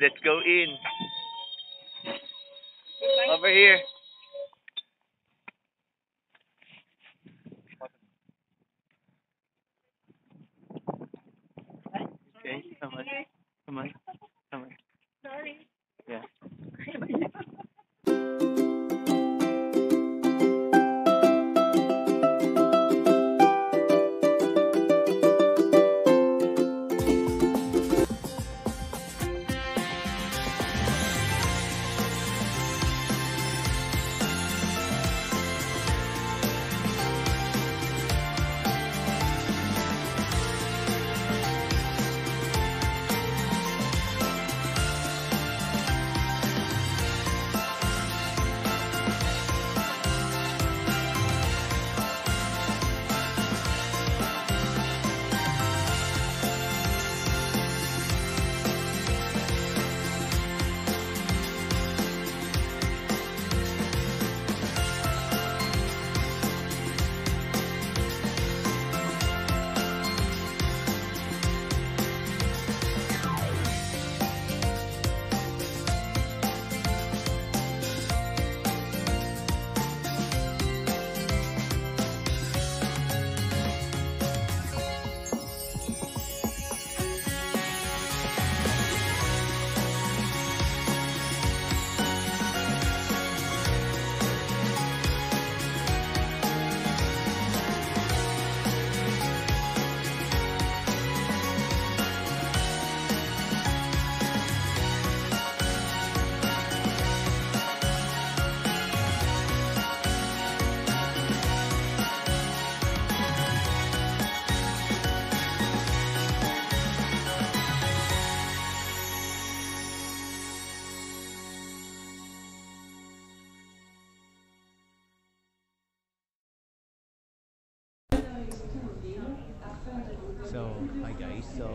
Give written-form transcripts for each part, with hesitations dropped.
Let's go in. Over here. Okay, come on. Come on. Come on. Yeah. So, hi guys. So,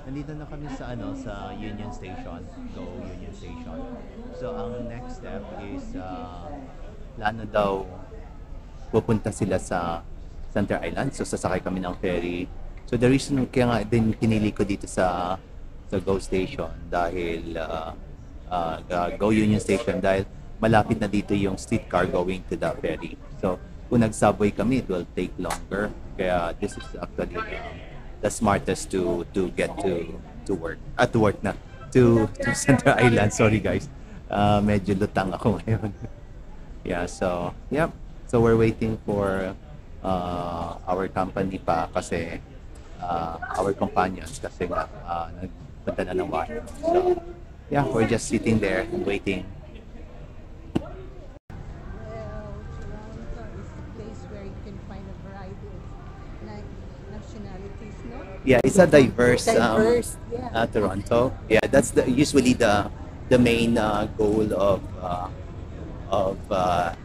nandito na kami sa sa Union Station, Go Union Station. So, ang next step is plano daw pupunta sila sa Center Island. So, sasakay kami ng ferry. So, the reason kaya nga din pinili ko dito sa Go Station dahil Go Union Station dahil malapit na dito yung streetcar going to the ferry. So, kung nag-subway kami, it will take longer. Kaya this is actually the smartest to get to work. To work na. To Center Island. Sorry guys. Medyo lutang ako ngayon. Yeah, so, yep. So we're waiting for our company pa kasi our companions kasi nga nagpunta na ng washroom. So, yeah, we're just sitting there and waiting. Yeah, it's a diverse, Toronto. Yeah, that's usually the main goal of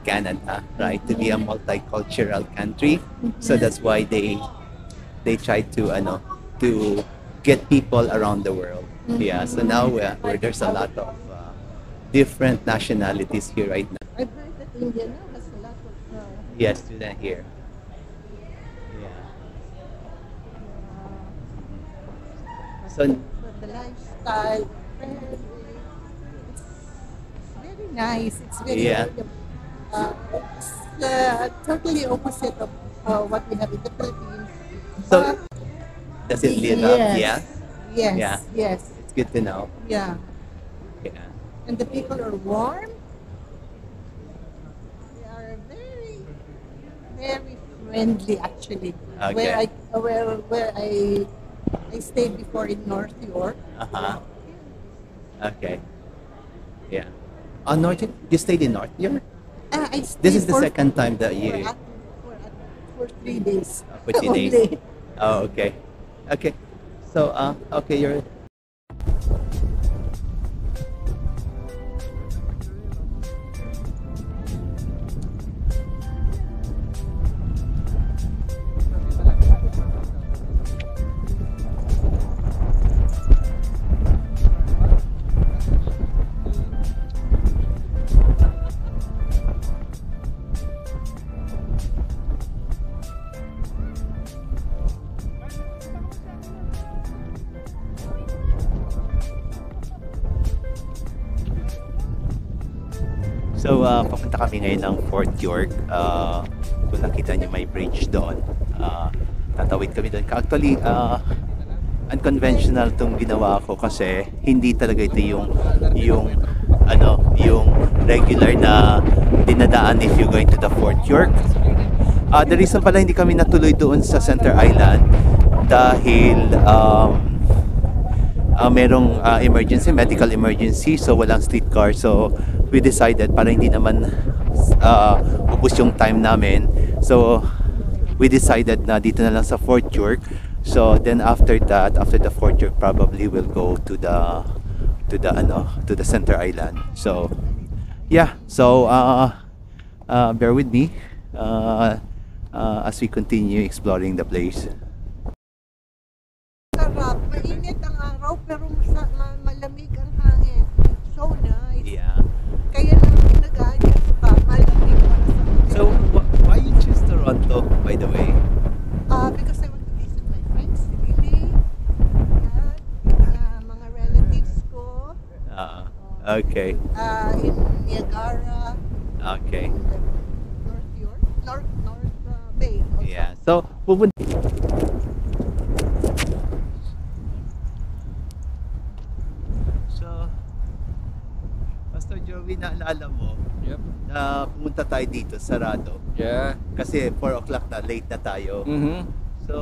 Canada, right? To be a multicultural country. So that's why they try to get people around the world. Yeah. So now where there's a lot of different nationalities here right now. I've heard that India now has a lot of. Yes, student here. Yeah. So But the lifestyle, friendly, it's very nice. It's very, Yeah. it's totally opposite of what we have in the Philippines. So But does it live up? yes, Yeah. yes, Yeah. yes, It's good to know. yeah. Yeah. And the people are warm. They are very, very friendly actually. Okay. I stayed before in North York. Uh-huh. Okay. Yeah. North, you stayed in North York? I This stayed is the second time that you for 3 days. for 3 days. Only. Oh, okay. Okay. So, okay, you're So, papunta kami ngayon ng Fort York. Kung nakita niyo may bridge doon. Tatawid kami doon. Actually, unconventional tong ginawa ko kasi hindi talaga ito yung regular na dinadaan if you're going to the Fort York. The reason pala hindi kami natuloy doon sa Center Island dahil merong medical emergency, so walang streetcar. So we decided para hindi naman ubos yung time namin. So we decided na dito na lang sa Fort York. So then after the Fort York, probably we'll go to the Center Island. So yeah, so bear with me as we continue exploring the place. Sarap. Mainit ang araw pero malamig ang hangin. So nice. Yeah. Kaya lang nag-a-adjust pa. Malamig para sa akin. So why you choose Toronto, by the way? Because I want to visit my friends, really. Yan. Mga relatives ko. Okay. In Niagara. Okay. In the North York. North Bay. Also. Yeah. So pupunta. So Pastor Joey, naalala mo Yep. na pumunta tayo dito, sarado. Yeah. Kasi 4 o'clock na, late na tayo. Mm-hmm. So,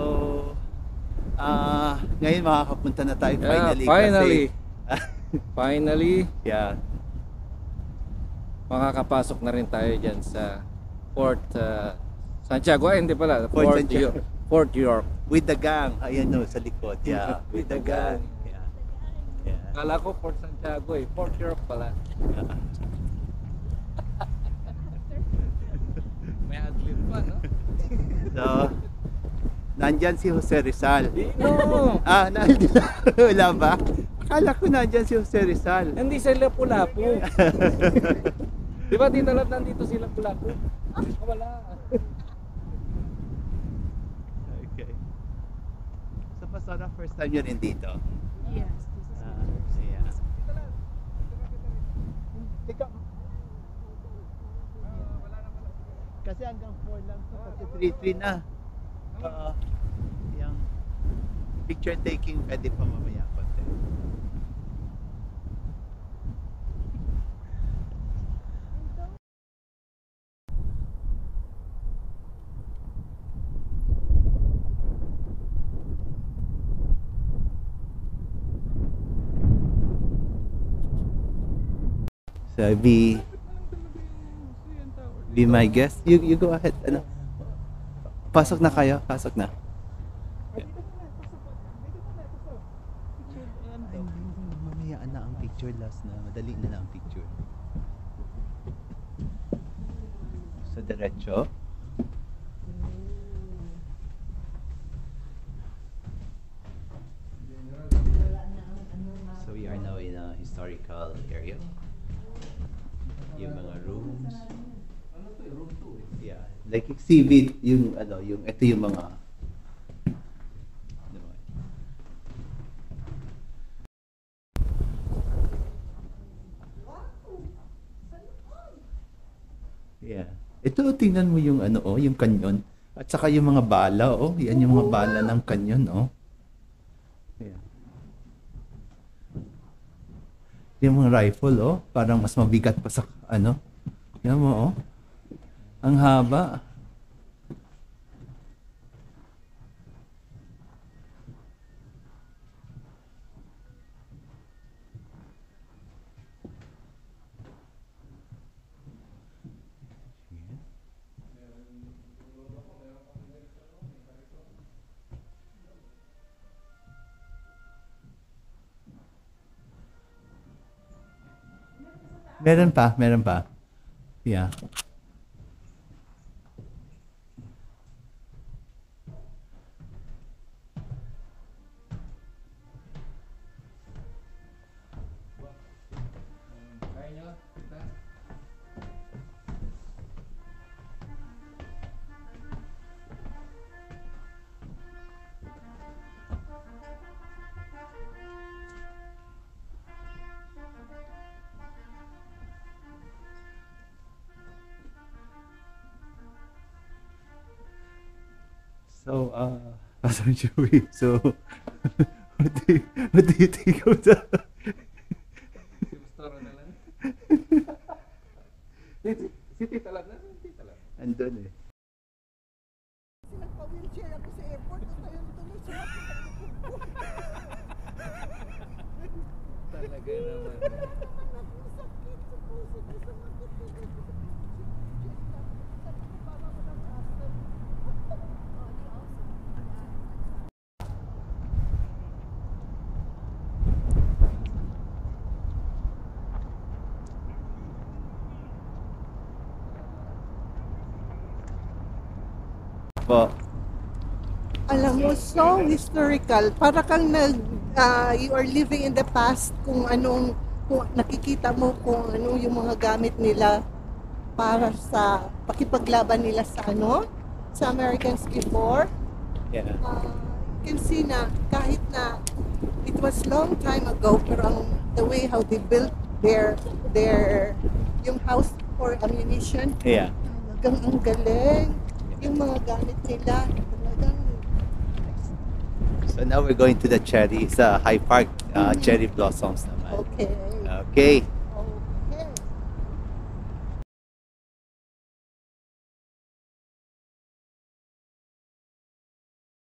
ngayon makakapunta na tayo finally. Finally. Kasi, Finally, yeah. makakapasok na rin tayo dyan sa Fort Santiago. Ay, hindi pala. Fort Santiago. Fort York. With the gang. Ayan no, sa likod. Yeah, with the gang. Yeah. Yeah. Kala ko Fort Santiago eh. Fort York pala. May adlib pa, no? So, nandyan si Jose Rizal. No! Nandyan. Wala ba? Akala ko nandyan si Jose Rizal. Hindi sila Lapu-Lapu. Di ba dito lang nandito sila Lapu-Lapu? Wala. Okay. So, Pastora, first time yun rin dito? Yes. Yeah. Kasi hanggang 4 lang to, kasi 3 na. Yung picture taking pwede pa mamaya konti. So be my guest. You go ahead. Ano? Pasok na kayo. Pasok na. Mamaya na ang picture last na. Madali na ang picture. So diretso. So we are now in a historical area. Yung mga rooms. Yeah, like exhibit yung ito yung mga Yeah. Ito tingnan mo yung yung kanyon at saka yung mga bala yan yung mga bala ng kanyon Yeah. Yung mga rifle parang mas mabigat pa sa yan mo ang haba. Meron pa. Yeah. So, Pastor Joey, so, what do you think of the... Si Pastor na lang. Si Tita Lab na. Tita Lab. Andun eh. Kasi nagpa-wheelchair ako sa airport. Tapos tayo tuloy sa Talaga naman. sakit sa puso. Sa makit ko. Sabi ko, para mo ng asal. Po. Alam mo, so historical. Para kang you are living in the past kung nakikita mo kung ano yung mga gamit nila para sa pakipaglaban nila sa Americans before. Yeah. You can see na kahit na it was long time ago, pero the way how they built their yung house for ammunition, Yeah. talagang ang galing. Yung mga gamit nila, talagang So now we're going to the cherry, sa High Park, cherry blossoms naman. okay. Okay.